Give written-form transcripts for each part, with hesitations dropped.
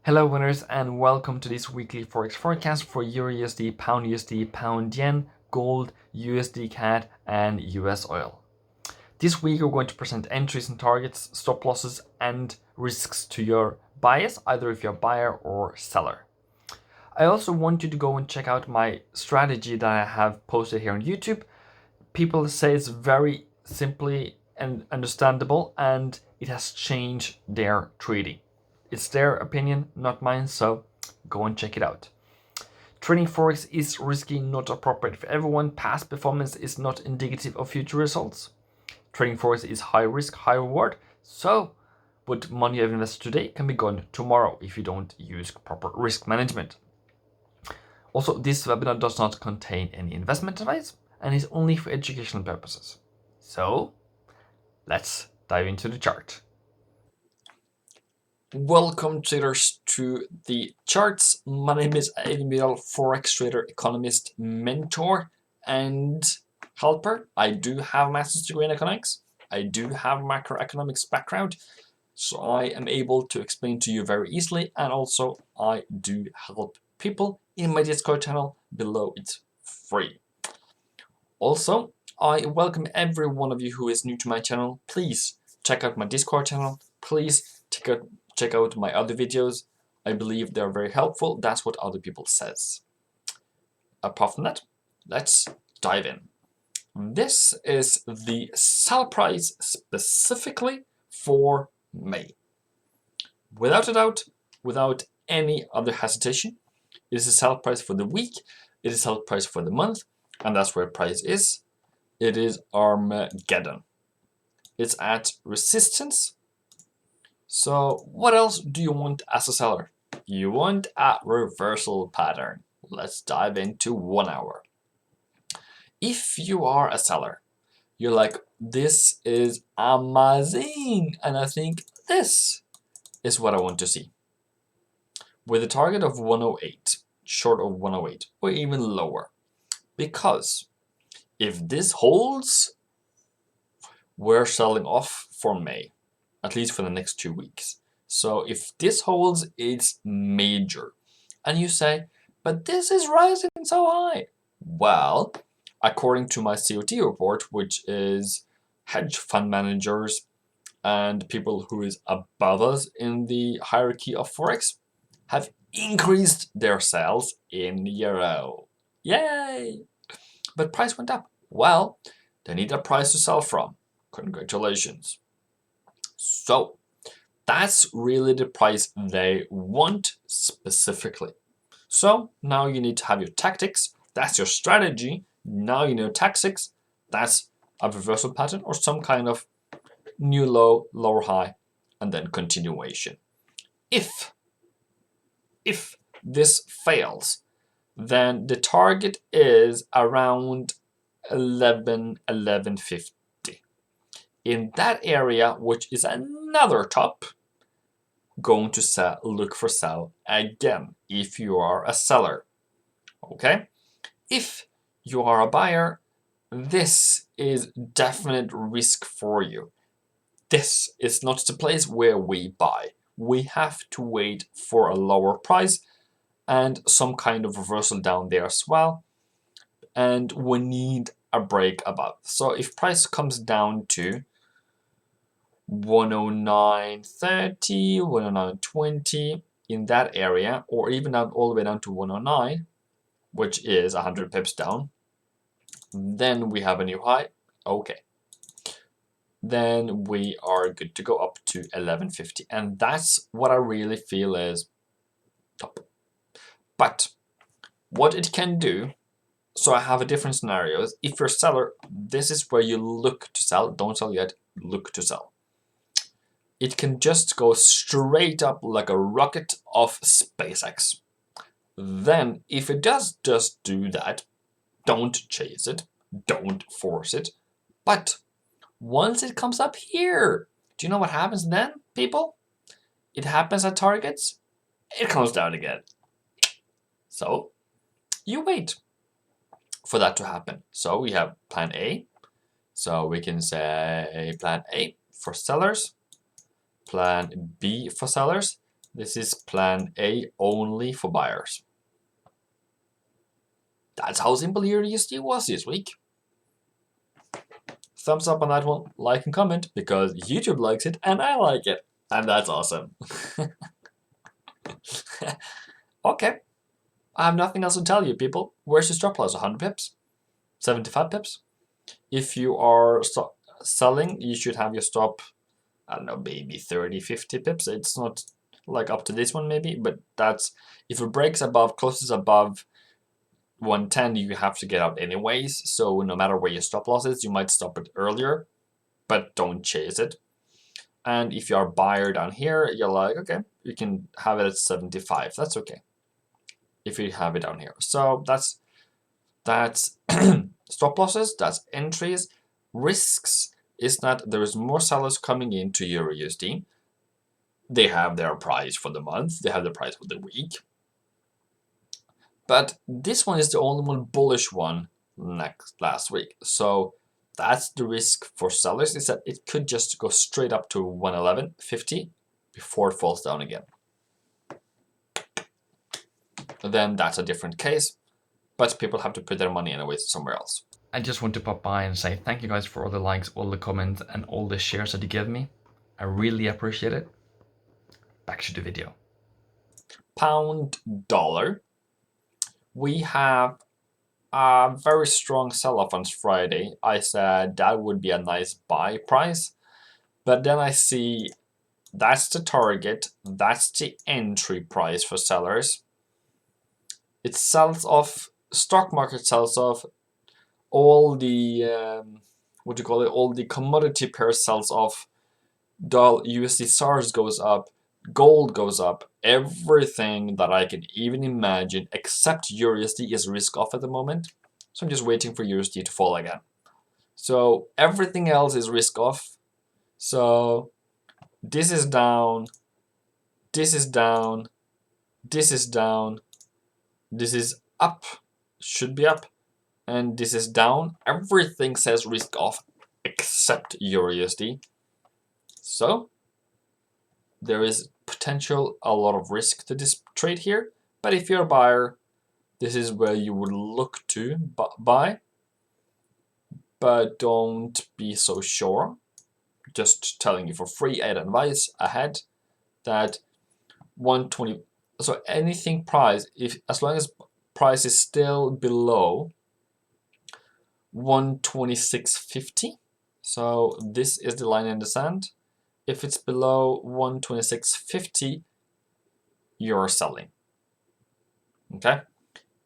Hello winners and welcome to this weekly Forex forecast for EURUSD, USD, Pound Yen, Gold, USDCAD and US oil. This week we're going to present entries and targets, stop losses and risks to your bias, either if you're a buyer or seller. I also want you to go and check out my strategy that I have posted here on YouTube. People say it's very simply and understandable and it has changed their trading. It's their opinion, not mine, so go and check it out. Trading Forex is risky, not appropriate for everyone. Past performance is not indicative of future results. Trading Forex is high risk, high reward, so what money you have invested today can be gone tomorrow if you don't use proper risk management. Also, this webinar does not contain any investment advice and is only for educational purposes. So, let's dive into the chart. Welcome traders to the charts. My name is Ewinningstrategy, Forex trader, economist, mentor, and helper. I do have a master's degree in economics. I do have macroeconomics background, so I am able to explain to you very easily, and also I do help people in my Discord channel below. It's free. Also, I welcome every one of you who is new to my channel. Please check out my Discord channel. Please check out my other videos. I believe they're very helpful. That's what other people says. Apart from that, let's dive in. This is the sell price specifically for May. Without a doubt, without any other hesitation, it is a sell price for the week, it is a sell price for the month, and that's where price is. It is Armageddon. It's at resistance. So what else do you want as a seller? You want a reversal pattern. Let's dive into 1 hour. If you are a seller, you're like, this is amazing, and I think this is what I want to see. With a target of 108, short of 108, or even lower. Because if this holds, we're selling off for May, at least for the next 2 weeks. So if this holds, it's major. And you say, but this is rising so high. Well, according to my COT report, which is hedge fund managers and people who is above us in the hierarchy of Forex, have increased their sales in euro. Yay! But price went up. Well, they need a price to sell from. Congratulations. So that's really the price they want specifically. So now you need to have your tactics. That's your strategy. Now you know tactics. That's a reversal pattern or some kind of new low, lower high, and then continuation. If this fails, then the target is around 11.50. In that area, which is another top, going to sell, look for sell again if you are a seller. Okay? If you are a buyer, this is definite risk for you. This is not the place where we buy. We have to wait for a lower price and some kind of reversal down there as well. And we need a break above. So if price comes down to 109.30, 109.20 in that area, or even down all the way down to 109, which is 100 pips down, then we have a new high. Okay. Then we are good to go up to 11.50, and that's what I really feel is top. But what it can do, so I have a different scenarios. If you're a seller, this is where you look to sell. Don't sell yet, look to sell. It can just go straight up like a rocket off SpaceX. Then if it does just do that, don't chase it, don't force it. But once it comes up here, do you know what happens then, people? It happens at targets, it comes down again. So you wait for that to happen. So we have plan A. So we can say plan A for sellers, plan B for sellers, This is plan A only for buyers. That's how simple EURUSD was this week. Thumbs up on that one, like and comment, because YouTube likes it and I like it. And that's awesome. Okay. I have nothing else to tell you, people. Where's your stop loss? 100 pips? 75 pips? If you are selling, you should have your stop, I don't know, maybe 30, 50 pips. It's not like up to this one maybe, but that's, if it breaks above, closes above 110, you have to get out anyways. So no matter where your stop loss is, you might stop it earlier, but don't chase it. And if you are buyer down here, you're like, okay, you can have it at 75. That's okay if you have it down here. So that's stop losses, that's entries. Risks is that there is more sellers coming into EURUSD. They have their price for the month, they have the price for the week. But this one is the only one bullish one last week. So that's the risk for sellers, is that it could just go straight up to 111.50 before it falls down again. Then that's a different case, but people have to put their money anyways somewhere else. I just want to pop by and say thank you guys for all the likes, all the comments, and all the shares that you give me. I really appreciate it. Back to the video. Pound dollar. We have a very strong sell-off on Friday. I said that would be a nice buy price, but then I see that's the target, that's the entry price for sellers. It sells off, stock market sells off, all the what do you call it, all the commodity pairs sells off, USD SARS goes up, gold goes up, everything that I can even imagine except EURUSD is risk off at the moment. So I'm just waiting for EURUSD to fall again. So everything else is risk off. So this is down, this is down, this is down, this is up, should be up, and this is down. Everything says risk off except EURUSD. So there is potential a lot of risk to this trade here, but if you're a buyer, this is where you would look to buy, but don't be so sure. Just telling you for free advice ahead that 120, so anything price, if as long as price is still below 126.50, so this is the line in the sand. If it's below 126.50, you're selling. Okay,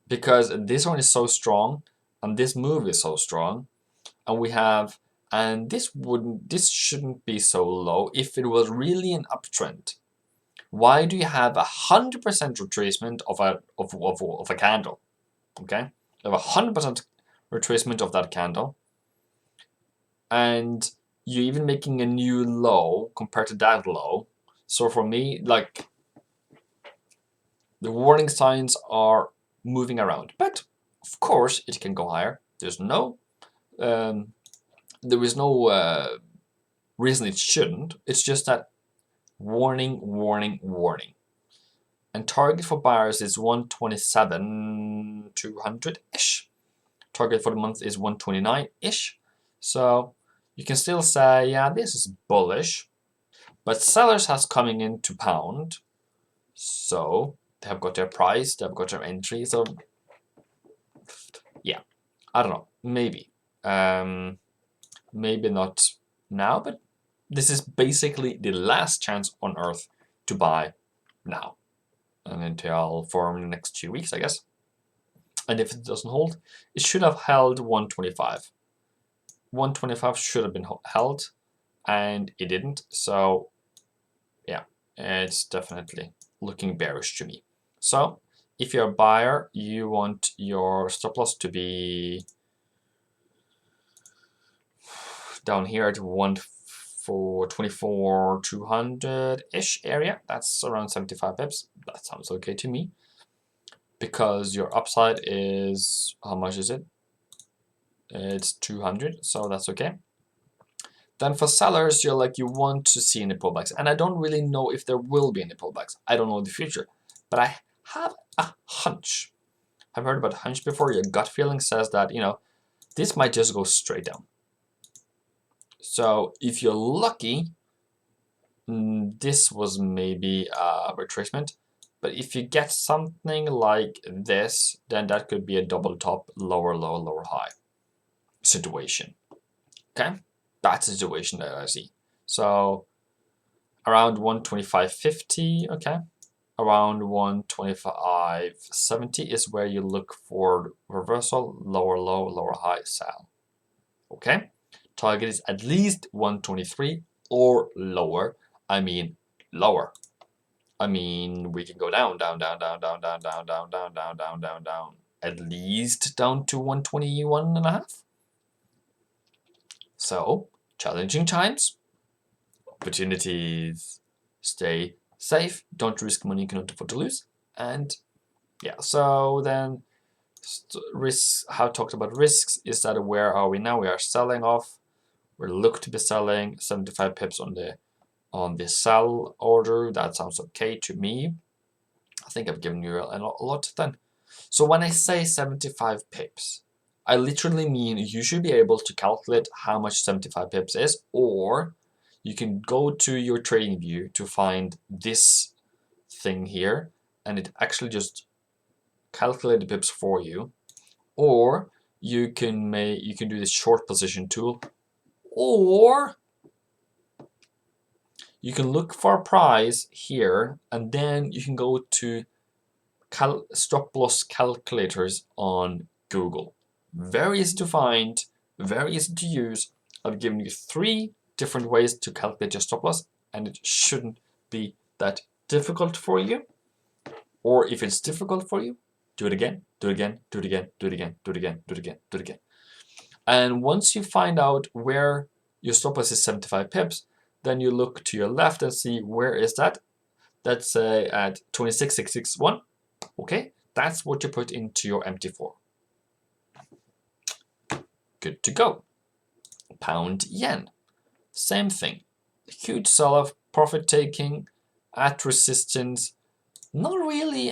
because this one is so strong and this move is so strong, and we have, and this shouldn't be so low if it was really an uptrend. Why do you have 100% retracement of a candle? Okay, you have 100% retracement of that candle, and you're even making a new low compared to that low. So for me, like, the warning signs are moving around, but of course it can go higher. There's no there is no reason it shouldn't. It's just that warning, warning, warning. And target for buyers is 127,200-ish. Target for the month is 129-ish. So you can still say, yeah, this is bullish. But sellers has coming into pound. So they have got their price, they have got their entry. So yeah, I don't know, maybe. Maybe not now, but this is basically the last chance on earth to buy now. And until for the next 2 weeks, I guess. And if it doesn't hold, it should have held 125. 125 should have been held, and it didn't. So yeah, it's definitely looking bearish to me. So if you're a buyer, you want your stop loss to be down here at 24,200-ish area. That's around 75 pips. That sounds okay to me. Because your upside is, how much is it? It's 200, so that's okay. Then for sellers, you're like, you want to see any pullbacks. And I don't really know if there will be any pullbacks. I don't know the future. But I have a hunch. I've heard about hunch before. Your gut feeling says that, you know, this might just go straight down. So if you're lucky, this was maybe a retracement. But if you get something like this, then that could be a double top, lower low, lower high situation. Okay? That's the situation that I see. So around 125.50, okay? Around 125.70 is where you look for reversal, lower low, lower high, sell. Okay? Target is at least 123 or lower. I mean lower. I mean, we can go down, down, down, down, down, down, down, down, down, down, down, down, down. At least down to 121.5. So, challenging times. Opportunities. Stay safe. Don't risk money you cannot afford to lose. And yeah, so then risks, how I talked about risks is that where are we now? We are selling off. We're looking to be selling 75 pips on the sell order. That sounds okay to me. I think I've given you a lot then. So when I say 75 pips, I literally mean you should be able to calculate how much 75 pips is, or you can go to your trading view to find this thing here, and it actually just calculate the pips for you, or you can do the short position tool, or you can look for a price here, and then you can go to stop loss calculators on Google. Very easy to find, very easy to use. I've given you 3 different ways to calculate your stop loss, and it shouldn't be that difficult for you. Or if it's difficult for you, do it again, do it again, do it again, do it again, do it again, do it again, do it again. And once you find out where your stop loss is 75 pips, then you look to your left and see where is that. That's at 26,661. Okay, that's what you put into your MT4. Good to go. Pound yen, same thing. Huge sell-off, profit taking at resistance. Not really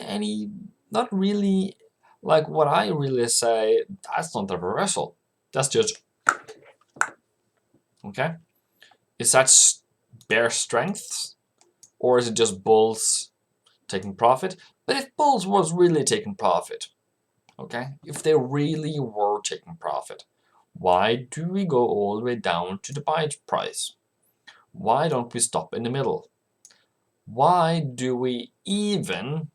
like what I really say. That's not a reversal. That's just okay. Is that bear strength, or is it just bulls taking profit? But if bulls was really taking profit, okay, if they really were taking profit, why do we go all the way down to the buy price? Why don't we stop in the middle? Why do we even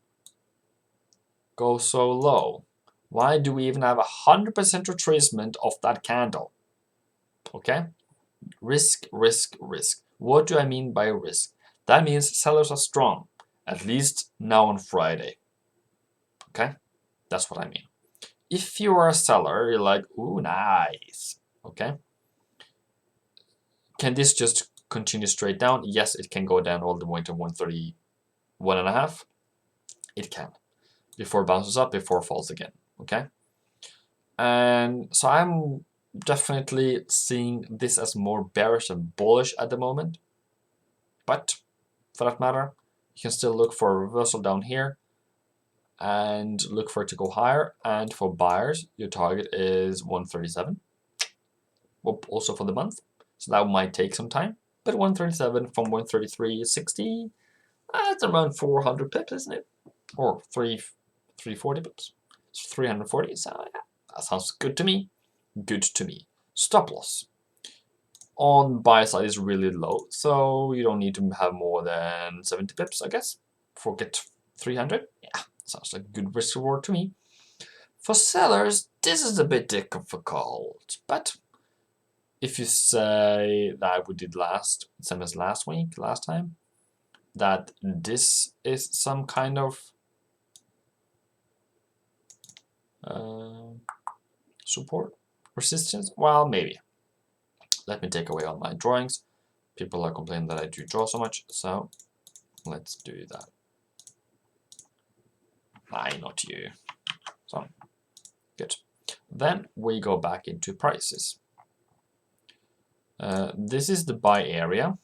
go so low? Why do we even have 100% retracement of that candle? Okay, risk, risk, risk. What do I mean by risk? That means sellers are strong, at least now on Friday. Okay, that's what I mean. If you are a seller, you're like, ooh, nice. Okay, can this just continue straight down? Yes, it can go down all the way to 131.5. It can, before it bounces up, before it falls again. Okay, and so I'm definitely seeing this as more bearish than bullish at the moment. But for that matter, you can still look for a reversal down here and look for it to go higher. And for buyers, your target is 137. Also for the month, so that might take some time. But 137 from 133.60, that's around 400 pips, isn't it? Or 340 pips. It's 340. So yeah, that sounds good to me. Good to me. Stop loss on buy side is really low, so you don't need to have more than 70 pips, I guess. Forget 300. Yeah, sounds like a good risk reward to me. For sellers, this is a bit difficult, but if you say that we did same as last time, that this is some kind of support, resistance, well, maybe. Let me take away all my drawings. People are complaining that I do draw so much, so let's do that. Not you. So, good. Then we go back into prices. This is the buy area.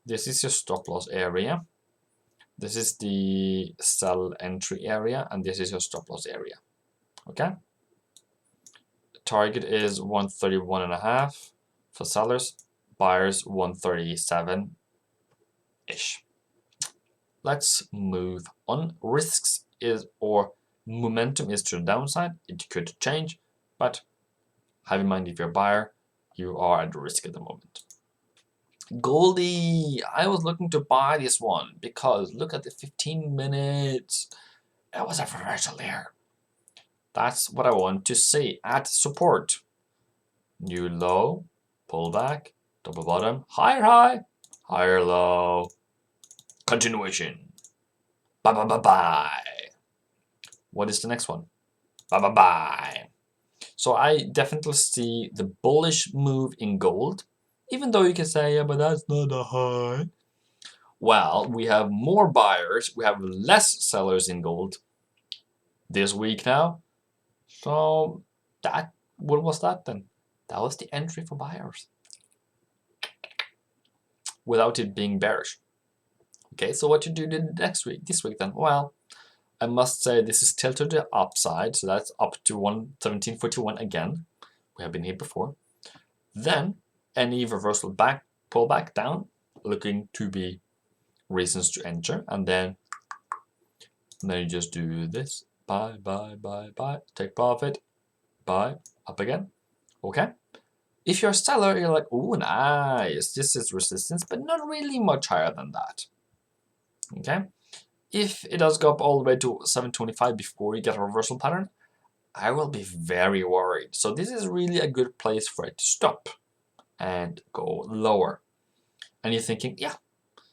This is your stop loss area. This is the sell entry area, and this is your stop loss area. Okay. Target is 131.5 for sellers. Buyers 137-ish. Let's move on. Risks is, or momentum is to the downside. It could change, but have in mind if you're a buyer, you are at risk at the moment. Goldie, I was looking to buy this one because look at the 15 minutes. It was a reversal there. That's what I want to see at support. New low, pullback, double bottom, higher high, higher low, continuation. Bye bye bye bye. What is the next one? Bye bye bye. So I definitely see the bullish move in gold, even though you can say, yeah, but that's not a high. Well, we have more buyers, we have less sellers in gold this week now. So that, what was that then? That was the entry for buyers without it being bearish. Okay, so what to do next week, this week then? Well, I must say this is tilted to the upside, so that's up to 117.41 again. We have been here before. Then any reversal back, pull back down, looking to be reasons to enter, and then you just do this. Buy, buy, buy, buy, take profit, buy, up again. Okay. If you're a seller, you're like, oh, nice, this is resistance, but not really much higher than that. Okay. If it does go up all the way to 725 before you get a reversal pattern, I will be very worried. So this is really a good place for it to stop and go lower. And you're thinking, yeah,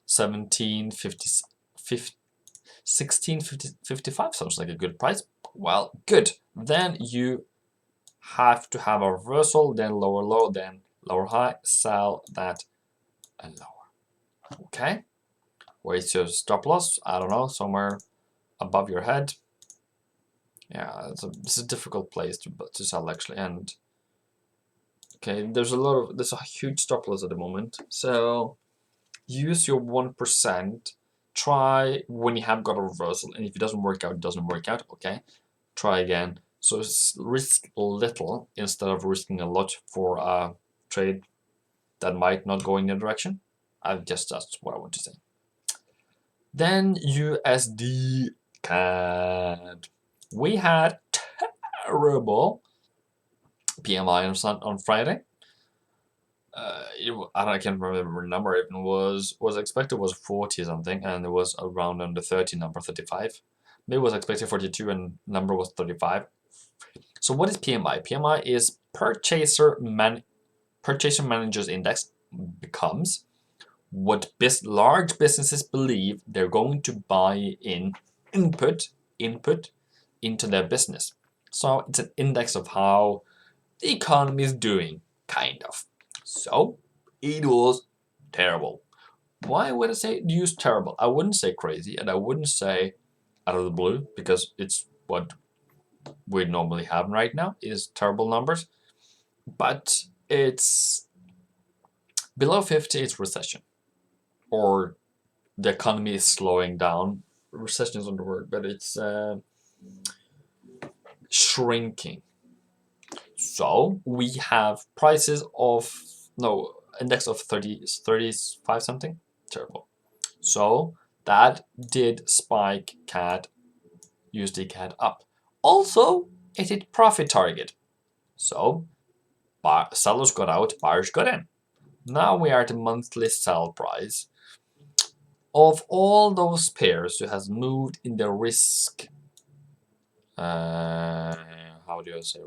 1655 sounds like a good price. Well, good. Then you have to have a reversal, then lower low, then lower high, sell that and lower. Okay. Where's your stop loss? I don't know, somewhere above your head. Yeah, it's a difficult place to sell actually. And okay, there's a huge stop loss at the moment. So use your 1%. Try when you have got a reversal, and if it doesn't work out, it doesn't work out. Okay, try again. So risk little instead of risking a lot for a trade that might not go in your direction. That's what I want to say. Then USDCAD. We had terrible PMI on Friday. I can't remember the number. It was expected was 40 something, and it was around under 30 number 35. Maybe it was expected 42 and number was 35. So what is PMI? PMI is Purchaser Managers Index. Becomes what large businesses believe they're going to buy in input into their business. So it's an index of how the economy is doing, kind of. So it was terrible. Why would I say use terrible? I wouldn't say crazy, and I wouldn't say out of the blue, because it's what we normally have right now is terrible numbers. But it's below 50, it's recession, or the economy is slowing down. Recession isn't the word, but it's shrinking. So we have prices of index of 35 something. Terrible. So that did spike CAD, USD CAD up. Also, it hit profit target. So sellers got out, buyers got in. Now we are at the monthly sell price. Of all those pairs who has moved in the risk, how do I say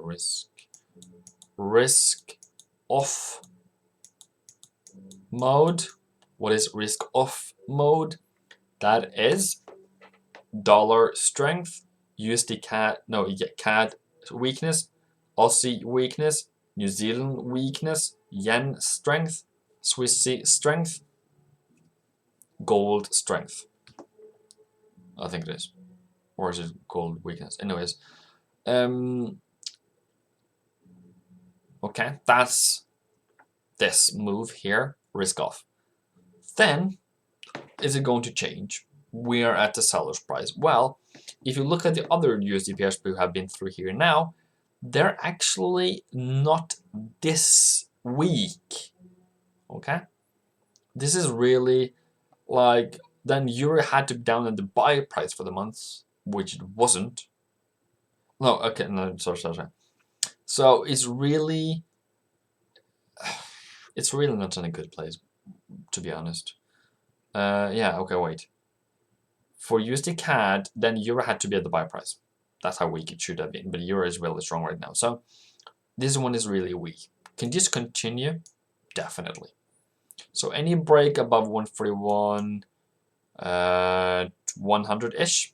risk off mode. What is risk off mode? That is dollar strength, USD CAD, CAD weakness, Aussie weakness, New Zealand weakness, yen strength, Swiss strength, gold strength. I think it is. Or is it gold weakness? Anyways. Okay, that's this move here, risk off. Then, is it going to change? We are at the seller's price. Well, if you look at the other USD pairs we have been through here now, they're actually not this weak. Okay? This is really like, then Euro had to be down at the buy price for the month, which it wasn't. No, okay, no, sorry. So it's really not in a good place, to be honest. Yeah, okay, wait. For USDCAD, then Euro had to be at the buy price. That's how weak it should have been, but Euro is really strong right now. So this one is really weak. Can this continue? Definitely. So any break above 141, 100-ish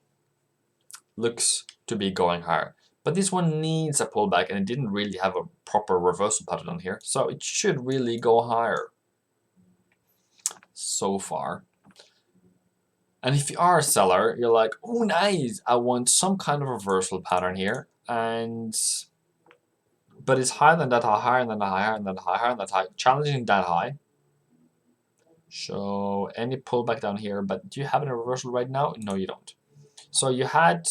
looks to be going higher. But this one needs a pullback, and it didn't really have a proper reversal pattern on here. So it should really go higher so far. And if you are a seller, you're like, oh, nice, I want some kind of reversal pattern here. But it's higher than that high, higher than that high, higher than that high, higher than that high, challenging that high. So any pullback down here, but do you have a reversal right now? No, you don't. So you had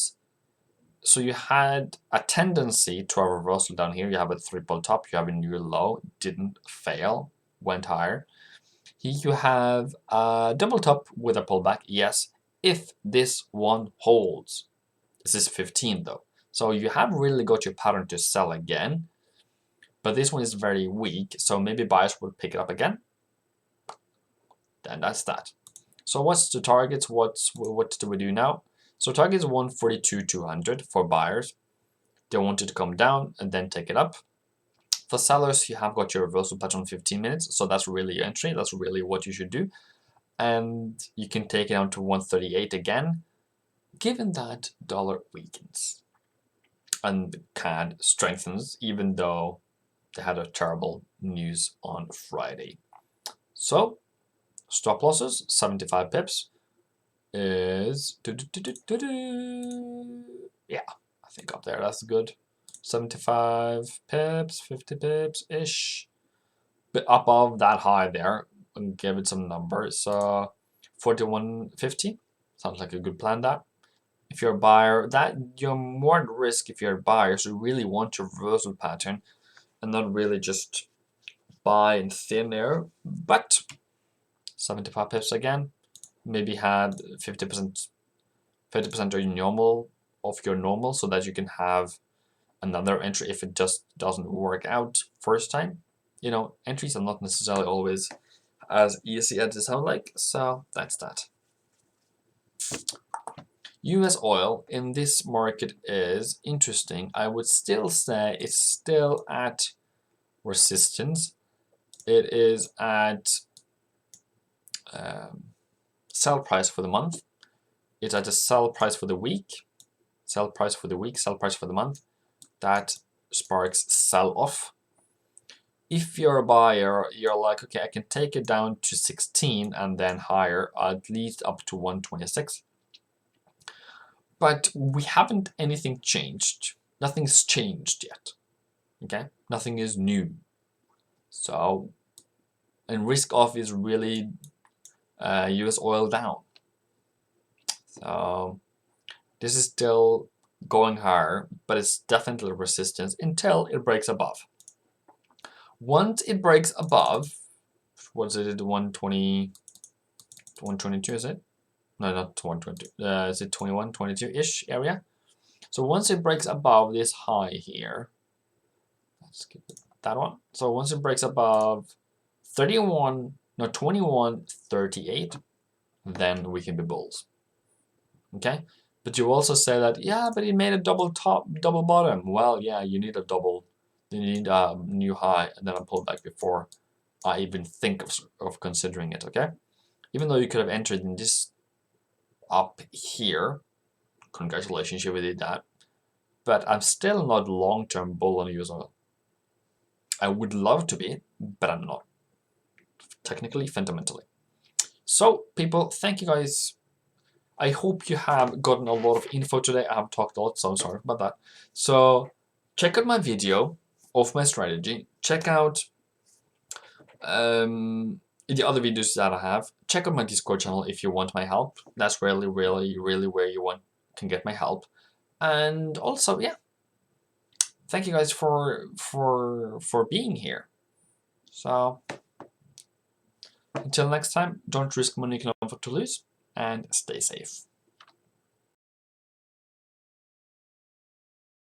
a tendency to a reversal down here. You have a triple top, you have a new low, didn't fail, went higher. Here you have a double top with a pullback, yes, if this one holds. This is 15 though. So you have really got your pattern to sell again, but this one is very weak, so maybe buyers will pick it up again. And that's that. So what's the targets? What do we do now? So target is 142,200 for buyers. They want it to come down and then take it up. For sellers, you have got your reversal pattern on 15 minutes. So that's really your entry. That's really what you should do. And you can take it down to 138 again, given that dollar weakens and the CAD strengthens, even though they had a terrible news on Friday. So stop losses, 75 pips is, yeah, I think up there, that's good. 75 pips, 50 pips-ish. But above that high there, and give it some numbers. So 41.50, sounds like a good plan that. If you're a buyer, that you're more at risk if you're a buyer, so you really want your reversal pattern and not really just buy in thin air. But 75 pips again, maybe had 50% of your normal so that you can have another entry if it just doesn't work out first time. You know, entries are not necessarily always as easy as they sound like, so that's that. US oil in this market is interesting. I would still say it's still at resistance. It is at sell price for the month. It's at a sell price for the week. Sell price for the week, sell price for the month. That sparks sell off. If you're a buyer, you're like, okay, I can take it down to 16 and then higher, at least up to 126. But we haven't anything changed. Nothing's changed yet. Okay, nothing is new. So, and risk off is really US oil down. So this is still going higher, but it's definitely resistance until it breaks above. Once it breaks above, what is it, 120, 122 is it? No, not 120. Is it 21, 22-ish area? So once it breaks above this high here, let's skip that one. So once it breaks above 21.38, then we can be bulls. Okay, but you also say that, yeah, but it made a double top, double bottom. Well, yeah, you need a double, you need a new high and then a pullback before I even think of considering it. Okay, even though you could have entered in this up here, congratulations, you did that. But I'm still not long-term bull on US oil. I would love to be, but I'm not. Technically, fundamentally. So, people, thank you guys. I hope you have gotten a lot of info today. I have talked a lot, so sorry about that. So, check out my video of my strategy. Check out In the other videos that I have, check out my Discord channel if you want my help. That's really where you can get my help. And also, yeah, thank you guys for being here. So until next time, don't risk money you can afford to lose, and stay safe.